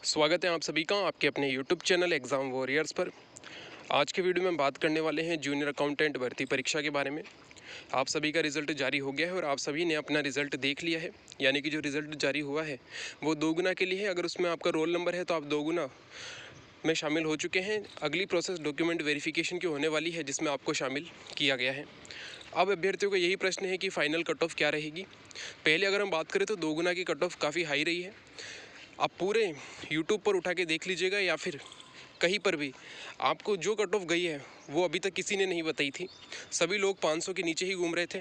स्वागत है आप सभी का आपके अपने YouTube चैनल एग्ज़ाम वॉरियर्स पर। आज के वीडियो में बात करने वाले हैं जूनियर अकाउंटेंट भर्ती परीक्षा के बारे में। आप सभी का रिज़ल्ट जारी हो गया है और आप सभी ने अपना रिज़ल्ट देख लिया है, यानी कि जो रिज़ल्ट जारी हुआ है वो 2 गुना के लिए है। अगर उसमें आपका रोल नंबर है तो आप 2 गुना में शामिल हो चुके हैं। अगली प्रोसेस डॉक्यूमेंट वेरिफिकेशन की होने वाली है, जिसमें आपको शामिल किया गया है। अब अभ्यर्थियों का यही प्रश्न है कि फ़ाइनल कट ऑफ क्या रहेगी। पहले अगर हम बात करें तो 2 गुना की कट ऑफ काफ़ी हाई रही है। आप पूरे यूट्यूब पर उठा के देख लीजिएगा या फिर कहीं पर भी आपको जो कट ऑफ गई है वो अभी तक किसी ने नहीं बताई थी। सभी लोग 500 के नीचे ही घूम रहे थे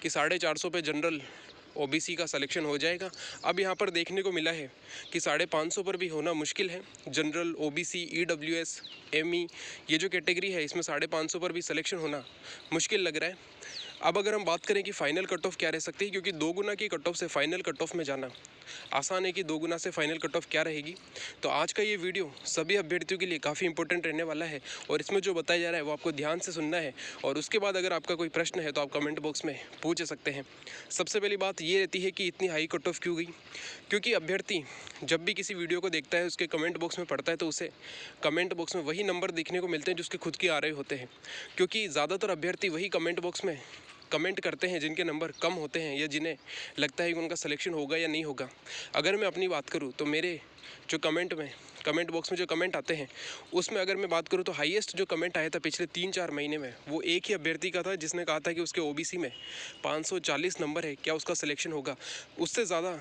कि 450 पे जनरल ओबीसी का सिलेक्शन हो जाएगा। अब यहाँ पर देखने को मिला है कि 550 पर भी होना मुश्किल है। जनरल, ओबीसी, ईडब्ल्यूएस, एमई ये जो कैटेगरी है इसमें 550 पर भी सिलेक्शन होना मुश्किल लग रहा है। अब अगर हम बात करें कि फ़ाइनल कट ऑफ क्या रह सकती है, क्योंकि 2 गुना की कट ऑफ से फ़ाइनल कट ऑफ में जाना आसान है कि 2 गुना से फ़ाइनल कट ऑफ क्या रहेगी। तो आज का ये वीडियो सभी अभ्यर्थियों के लिए काफ़ी इंपॉर्टेंट रहने वाला है और इसमें जो बताया जा रहा है वो आपको ध्यान से सुनना है और उसके बाद अगर आपका कोई प्रश्न है तो आप कमेंट बॉक्स में पूछ सकते हैं। सबसे पहली बात ये रहती है कि इतनी हाई कट ऑफ क्यों गई, क्योंकि अभ्यर्थी जब भी किसी वीडियो को देखता है उसके कमेंट बॉक्स में पढ़ता है तो उसे कमेंट बॉक्स में वही नंबर देखने को मिलते हैं जो उसके खुद के आ रहे होते हैं, क्योंकि ज़्यादातर अभ्यर्थी वही कमेंट बॉक्स में कमेंट करते हैं जिनके नंबर कम होते हैं या जिन्हें लगता है कि उनका सिलेक्शन होगा या नहीं होगा। अगर मैं अपनी बात करूं तो मेरे जो कमेंट बॉक्स में जो कमेंट आते हैं उसमें अगर मैं बात करूं तो हाईएस्ट जो कमेंट आया था पिछले 3-4 महीने में वो एक ही अभ्यर्थी का था, जिसने कहा था कि उसके ओबीसी में 540 नंबर है, क्या उसका सिलेक्शन होगा। उससे ज़्यादा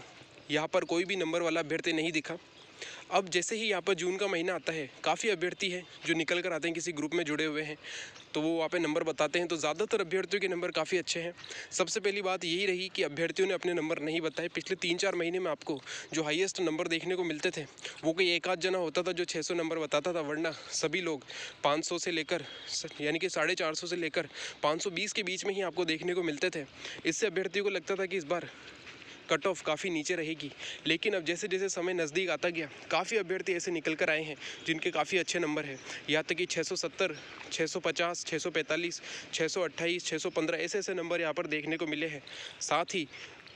यहाँ पर कोई भी नंबर वाला अभ्यर्थी नहीं दिखा। अब जैसे ही यहाँ पर जून का महीना आता है, काफ़ी अभ्यर्थी हैं जो निकल कर आते हैं, किसी ग्रुप में जुड़े हुए हैं तो वो वहाँ पे नंबर बताते हैं, तो ज़्यादातर अभ्यर्थियों के नंबर काफ़ी अच्छे हैं। सबसे पहली बात यही रही कि अभ्यर्थियों ने अपने नंबर नहीं बताए। पिछले 3-4 महीने में आपको जो हाईएस्ट नंबर देखने को मिलते थे वो कोई एक आध जना होता था जो 600 नंबर बताता था, वरना सभी लोग 500 से लेकर यानी कि 450 से लेकर 520 के बीच में ही आपको देखने को मिलते थे। इससे अभ्यर्थियों को लगता था कि इस बार कट ऑफ काफ़ी नीचे रहेगी, लेकिन अब जैसे जैसे समय नज़दीक आता गया काफ़ी अभ्यर्थी ऐसे निकल कर आए हैं जिनके काफ़ी अच्छे नंबर हैं। यहाँ तक कि 670, 650, 645, 628, 615 ऐसे ऐसे नंबर यहाँ पर देखने को मिले हैं। साथ ही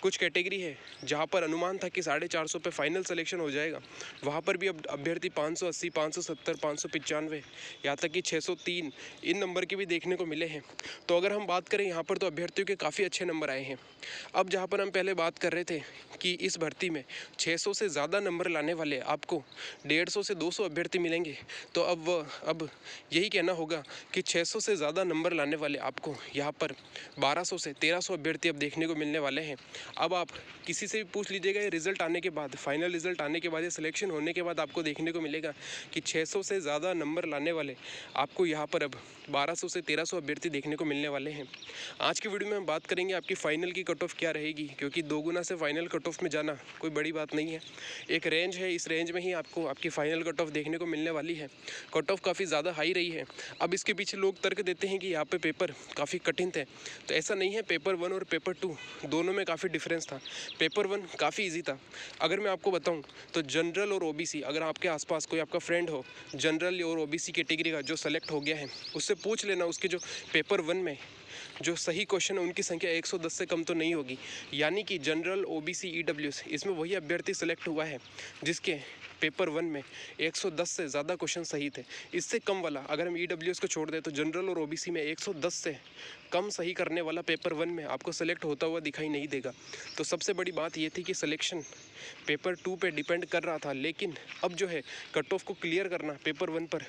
कुछ कैटेगरी है जहाँ पर अनुमान था कि 450 पे फाइनल सिलेक्शन हो जाएगा, वहाँ पर भी अब अभ्यर्थी 580, 570, 595 यहाँ तक कि 603 इन नंबर के भी देखने को मिले हैं। तो अगर हम बात करें यहाँ पर तो अभ्यर्थियों के काफ़ी अच्छे नंबर आए हैं। अब जहाँ पर हम पहले बात कर रहे थे कि इस भर्ती में 600 से ज़्यादा नंबर लाने वाले आपको 150 से 200 अभ्यर्थी मिलेंगे, तो अब यही कहना होगा कि 600 से ज़्यादा नंबर लाने वाले आपको यहाँ पर 1200 से 1300 अभ्यर्थी अब देखने को मिलने वाले हैं। अब आप किसी से भी पूछ लीजिएगा, ये रिज़ल्ट आने के बाद, फाइनल रिज़ल्ट आने के बाद, ये सिलेक्शन होने के बाद आपको देखने को मिलेगा कि 600 से ज़्यादा नंबर लाने वाले आपको यहाँ पर अब 1200 से 1300 अभ्यर्थी देखने को मिलने वाले हैं। आज की वीडियो में हम बात करेंगे आपकी फ़ाइनल की कट ऑफ क्या रहेगी, क्योंकि 2 गुना से फाइनल कट ऑफ में जाना कोई बड़ी बात नहीं है। एक रेंज है, इस रेंज में ही आपको आपकी फ़ाइनल कट ऑफ देखने को मिलने वाली है। कट ऑफ काफ़ी ज़्यादा हाई रही है। अब इसके पीछे लोग तर्क देते हैं कि यहाँ पे पेपर काफ़ी कठिन थे, तो ऐसा नहीं है। पेपर 1 और पेपर 2 दोनों में काफ़ी डिफरेंस था। पेपर 1 काफ़ी ईजी था। अगर मैं आपको बताऊँ तो जनरल और ओबीसी, अगर आपके आसपास कोई आपका फ्रेंड हो जनरल और ओबीसी कैटेगरी का जो सेलेक्ट हो गया है, उससे पूछ लेना उसके जो पेपर 1 में जो सही क्वेश्चन है उनकी संख्या 110 से कम तो नहीं होगी। यानी कि जनरल, ओबीसी, ईडब्ल्यूएस इसमें वही अभ्यर्थी सेलेक्ट हुआ है जिसके पेपर 1 में 110 से ज़्यादा क्वेश्चन सही थे। इससे कम वाला, अगर हम ईडब्ल्यूएस को छोड़ दें तो जनरल और ओबीसी में 110 से कम सही करने वाला पेपर 1 में आपको सेलेक्ट होता हुआ दिखाई नहीं देगा। तो सबसे बड़ी बात ये थी कि सिलेक्शन पेपर 2 पे डिपेंड कर रहा था, लेकिन अब जो है कट ऑफ को क्लियर करना पेपर 1 पर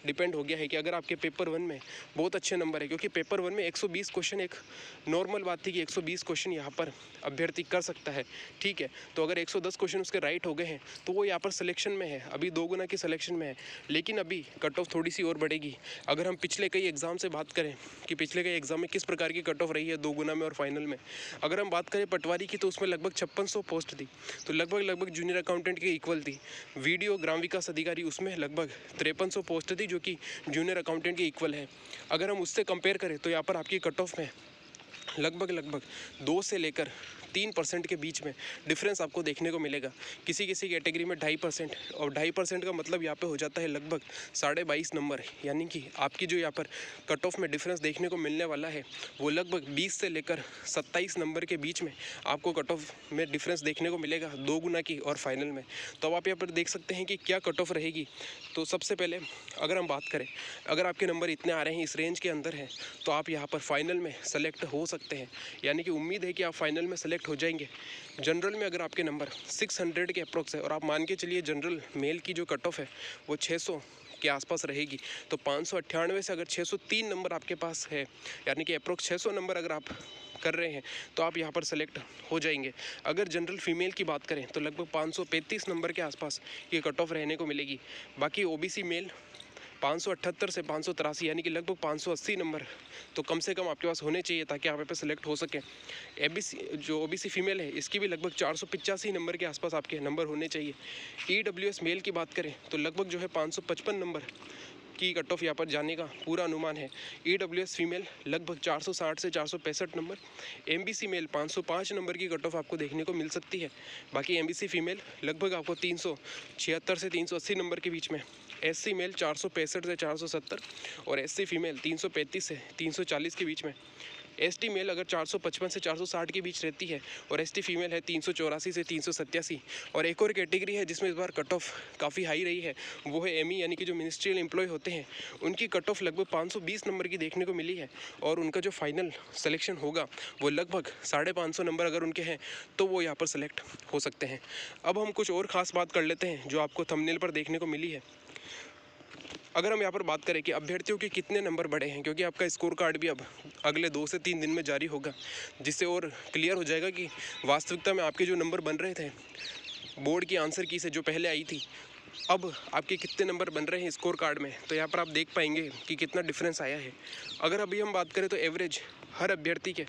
डिपेंड हो गया है कि अगर आपके पेपर 1 में बहुत अच्छे नंबर है, क्योंकि पेपर 1 में 120 क्वेश्चन एक नॉर्मल बात थी कि 120 क्वेश्चन यहाँ पर अभ्यर्थी कर सकता है, ठीक है। तो अगर 110 क्वेश्चन उसके राइट हो गए हैं तो वो यहाँ पर सिलेक्शन में है, अभी 2 गुना की सिलेक्शन में है। लेकिन अभी कट ऑफ थोड़ी सी और बढ़ेगी। अगर हम पिछले कई एग्ज़ाम से बात करें कि पिछले कई एग्ज़ाम में किस प्रकार की कट ऑफ रही है 2 गुना में और फाइनल में, अगर हम बात करें पटवारी की तो उसमें लगभग 5600 पोस्ट थी, तो लगभग जूनियर अकाउंटेंट की इक्वल थी। वीडियो ग्राम विकास अधिकारी उसमें लगभग 5300 पोस्ट थी, जो कि जूनियर अकाउंटेंट के इक्वल है। अगर हम उससे कंपेयर करें तो यहाँ पर आपकी कट ऑफ में लगभग 2 से लेकर 3% के बीच में डिफरेंस आपको देखने को मिलेगा। किसी किसी कैटेगरी में 2.5%, और 2.5% का मतलब यहाँ पे हो जाता है लगभग 22.5 नंबर। यानी कि आपकी जो यहाँ पर कट ऑफ में डिफरेंस देखने को मिलने वाला है वो लगभग 20 से लेकर 27 नंबर के बीच में आपको कट ऑफ में डिफरेंस देखने को मिलेगा, 2 गुना की और फाइनल में। तो अब आप यहाँ पर देख सकते हैं कि क्या कट ऑफ रहेगी। तो सबसे पहले अगर हम बात करें, अगर आपके नंबर इतने आ रहे हैं, इस रेंज के अंदर हैं, तो आप यहाँ पर फाइनल में सेलेक्ट हो सकते हैं। यानी कि उम्मीद है कि आप फाइनल में सेलेक्ट हो जाएंगे। जनरल में अगर आपके नंबर 600 के अप्रोक्स है, और आप मान के चलिए जनरल मेल की जो कट ऑफ है वो 600 के आसपास रहेगी, तो 598 से अगर 603 नंबर आपके पास है, यानी कि अप्रोक्स 600 नंबर अगर आप कर रहे हैं, तो आप यहाँ पर सेलेक्ट हो जाएंगे। अगर जनरल फीमेल की बात करें तो लगभग 535 नंबर के आसपास ये कट ऑफ रहने को मिलेगी। बाकी ओबीसी मेल 578 से 583, यानी कि लगभग 580 नंबर तो कम से कम आपके पास होने चाहिए ताकि आप यहाँ पे सेलेक्ट हो सकें। एबीसी जो ओबीसी फीमेल है इसकी भी लगभग 485 नंबर के आसपास आपके नंबर होने चाहिए। ईडब्ल्यूएस मेल की बात करें तो लगभग जो है 555 नंबर की कट ऑफ यहाँ पर जाने का पूरा अनुमान है। ईडब्ल्यूएस फीमेल लगभग 460 से 465 नंबर। एमबीसी मेल 505 नंबर की कट ऑफ आपको देखने को मिल सकती है। बाकी एमबीसी फीमेल लगभग आपको 376 से 380 नंबर के बीच में। एससी मेल 465 से 470 और एससी फीमेल 335 से 340 के बीच में। एसटी मेल अगर 455 से 460 के बीच रहती है, और एसटी फीमेल है 384 से 387। और एक और कैटेगरी है जिसमें इस बार कट ऑफ काफ़ी हाई रही है, वो है एमई, यानी कि जो मिनिस्ट्रियल एम्प्लॉय होते हैं उनकी कट ऑफ लगभग 520 नंबर की देखने को मिली है। और उनका जो फाइनल सिलेक्शन होगा वो लगभग 550 नंबर अगर उनके हैं तो वो यहाँ पर सेलेक्ट हो सकते हैं। अब हम कुछ और ख़ास बात कर लेते हैं जो आपको थंबनेल पर देखने को मिली है। अगर हम यहाँ पर बात करें कि अभ्यर्थियों के कितने नंबर बढ़े हैं, क्योंकि आपका स्कोर कार्ड भी अब अगले 2 से 3 दिन में जारी होगा, जिससे और क्लियर हो जाएगा कि वास्तविकता में आपके जो नंबर बन रहे थे बोर्ड की आंसर की से जो पहले आई थी, अब आपके कितने नंबर बन रहे हैं स्कोर कार्ड में। तो यहाँ पर आप देख पाएंगे कि कितना डिफरेंस आया है। अगर अभी हम बात करें तो एवरेज हर अभ्यर्थी के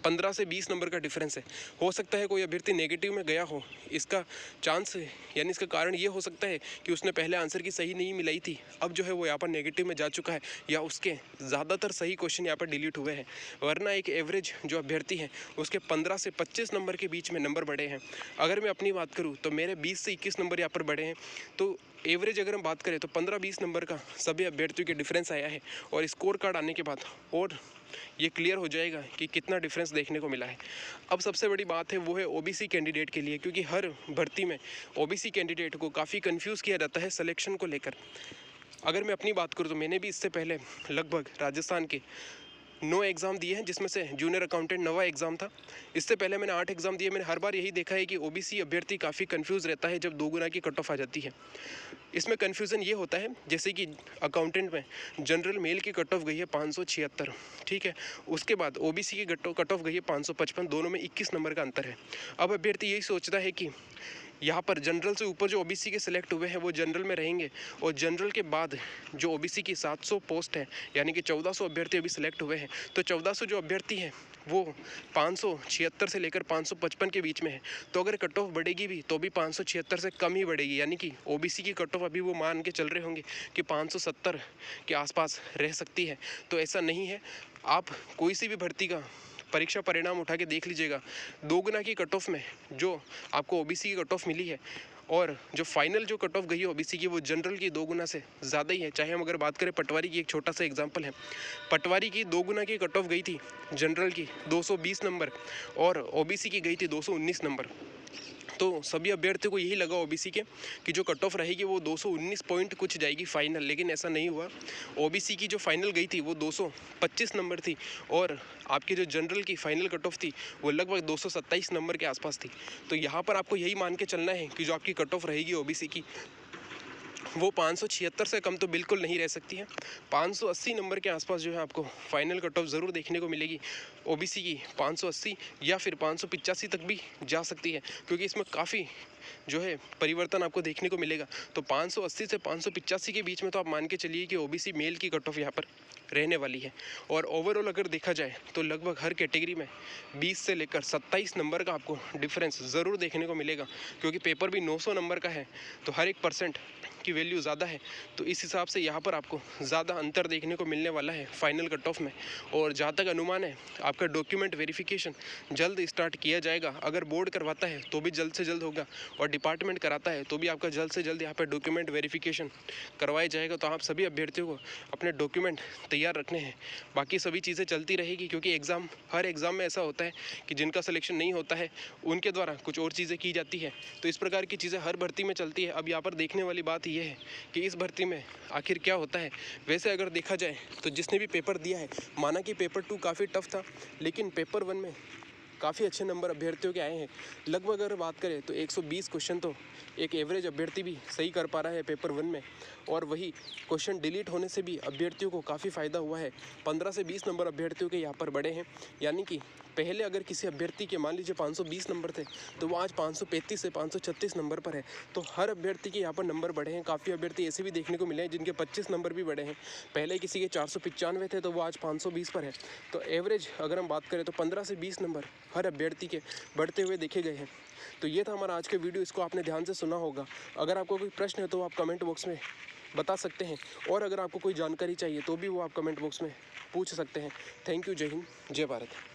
15 से 20 नंबर का डिफरेंस है। हो सकता है कोई अभ्यर्थी नेगेटिव में गया हो, इसका चांस यानी इसका कारण ये हो सकता है कि उसने पहले आंसर की सही नहीं मिलाई थी, अब जो है वो यहाँ पर नेगेटिव में जा चुका है, या उसके ज़्यादातर सही क्वेश्चन यहाँ पर डिलीट हुए हैं। वरना एक एवरेज जो अभ्यर्थी है उसके 15 से 25 नंबर के बीच में नंबर बढ़े हैं। अगर मैं अपनी बात करूँ तो मेरे 20 से 21 नंबर यहाँ पर बढ़े हैं। तो एवरेज अगर हम बात करें तो 15-20 नंबर का सभी अभ्यर्थियों के डिफरेंस आया है, और स्कोर कार्ड आने के बाद और ये क्लियर हो जाएगा कि कितना डिफरेंस देखने को मिला है। अब सबसे बड़ी बात है वो है ओबीसी कैंडिडेट के लिए, क्योंकि हर भर्ती में ओबीसी कैंडिडेट को काफ़ी कंफ्यूज किया जाता है सिलेक्शन को लेकर। अगर मैं अपनी बात करूँ तो मैंने भी इससे पहले लगभग राजस्थान के 9 एग्ज़ाम दिए हैं, जिसमें से जूनियर अकाउंटेंट 9वां एग्ज़ाम था। इससे पहले मैंने 8 एग्ज़ाम दिए। मैंने हर बार यही देखा है कि ओबीसी अभ्यर्थी काफ़ी कंफ्यूज रहता है जब 2 गुना की कट ऑफ आ जाती है। इसमें कन्फ्यूज़न ये होता है जैसे कि अकाउंटेंट में जनरल मेल की कट ऑफ गई है 576, ठीक है। उसके बाद ओबीसी की कट ऑफ गई है 555, दोनों में 21 नंबर का अंतर है। अब अभ्यर्थी यही सोचता है कि यहाँ पर जनरल से ऊपर जो ओबीसी के सिलेक्ट हुए हैं वो जनरल में रहेंगे, और जनरल के बाद जो ओबीसी की 700 पोस्ट है, यानी कि 1400 अभ्यर्थी अभी सिलेक्ट हुए हैं, तो 1400 जो अभ्यर्थी हैं वो 576 से लेकर 555 के बीच में है। तो अगर कट ऑफ बढ़ेगी भी तो भी 576 से कम ही बढ़ेगी, यानी कि ओबीसी की कट ऑफ अभी वो मान के चल रहे होंगे कि 570 के आसपास रह सकती है। तो ऐसा नहीं है। आप कोई सी भी भर्ती का परीक्षा परिणाम उठा के देख लीजिएगा, 2 गुना की कट ऑफ में जो आपको ओबीसी की कट ऑफ मिली है, और जो फाइनल जो कट ऑफ गई है ओबीसी की, वो जनरल की 2 गुना से ज़्यादा ही है। चाहे हम अगर बात करें पटवारी की, एक छोटा सा एग्जांपल है, पटवारी की 2 गुना की कट ऑफ गई थी जनरल की 220 नंबर, और ओबीसी की गई थी 219 नंबर। तो सभी अभ्यर्थियों को यही लगा ओबीसी के कि जो कट ऑफ रहेगी वो 219 पॉइंट कुछ जाएगी फाइनल, लेकिन ऐसा नहीं हुआ। ओबीसी की जो फाइनल गई थी वो 225 नंबर थी, और आपकी जो जनरल की फाइनल कट ऑफ थी वो लगभग 227 नंबर के आसपास थी। तो यहाँ पर आपको यही मान के चलना है कि जो आपकी कट ऑफ रहेगी ओबीसी की वो 576 से कम तो बिल्कुल नहीं रह सकती है। 580 नंबर के आसपास जो है आपको फाइनल कट ऑफ ज़रूर देखने को मिलेगी ओबीसी की। 580 या फिर 585 तक भी जा सकती है, क्योंकि इसमें काफ़ी जो है परिवर्तन आपको देखने को मिलेगा। तो 580 से 585 के बीच में तो आप मान के चलिए कि ओबीसी मेल की कट ऑफ यहाँ पर रहने वाली है। और ओवरऑल अगर देखा जाए तो लगभग हर कैटेगरी में 20 से लेकर 27 नंबर का आपको डिफरेंस ज़रूर देखने को मिलेगा, क्योंकि पेपर भी 900 नंबर का है। तो हर एक % की वैल्यू ज़्यादा है, तो इस हिसाब से यहाँ पर आपको ज़्यादा अंतर देखने को मिलने वाला है फाइनल कट ऑफ में। और जहाँ तक अनुमान है, आपका डॉक्यूमेंट वेरिफिकेशन जल्द स्टार्ट किया जाएगा। अगर बोर्ड करवाता है तो भी जल्द से जल्द होगा, और डिपार्टमेंट कराता है तो भी आपका जल्द से जल्द यहाँ पर डॉक्यूमेंट वेरिफिकेशन करवाया जाएगा। तो आप सभी अभ्यर्थियों को अपने डॉक्यूमेंट तैयार रखने हैं। बाकी सभी चीज़ें चलती रहेगी, क्योंकि हर एग्ज़ाम में ऐसा होता है कि जिनका सिलेक्शन नहीं होता है उनके द्वारा कुछ और चीज़ें की जाती है। तो इस प्रकार की चीज़ें हर भर्ती में चलती है। अब यहाँ पर देखने वाली बात यह है कि इस भर्ती में आखिर क्या होता है। वैसे अगर देखा जाए तो जिसने भी पेपर दिया है, माना कि पेपर 2 काफ़ी टफ था, लेकिन पेपर 1 में काफ़ी अच्छे नंबर अभ्यर्थियों के आए हैं। लगभग अगर बात करें तो 120 क्वेश्चन तो एक एवरेज अभ्यर्थी भी सही कर पा रहा है पेपर 1 में। और वही क्वेश्चन डिलीट होने से भी अभ्यर्थियों को काफ़ी फ़ायदा हुआ है। 15 से 20 नंबर अभ्यर्थियों के यहाँ पर बढ़े हैं। यानी कि पहले अगर किसी अभ्यर्थी के मान लीजिए 520 नंबर थे, तो वो आज 535 से 536 नंबर पर है। तो हर अभ्यर्थी के यहाँ पर नंबर बढ़े हैं। काफ़ी अभ्यर्थी ऐसे भी देखने को मिले हैं जिनके 25 नंबर भी बढ़े हैं। पहले किसी के 495 थे तो वो आज 520 पर है। तो एवरेज अगर हम बात करें तो 15 से 20 नंबर हर अभ्यर्थी के बढ़ते हुए देखे गए हैं। तो ये था हमारा आज का वीडियो। इसको आपने ध्यान से सुना होगा। अगर आपको कोई प्रश्न है तो आप कमेंट बॉक्स में बता सकते हैं, और अगर आपको कोई जानकारी चाहिए तो भी वो आप कमेंट बॉक्स में पूछ सकते हैं। Thank you. जय हिंद, जय भारत।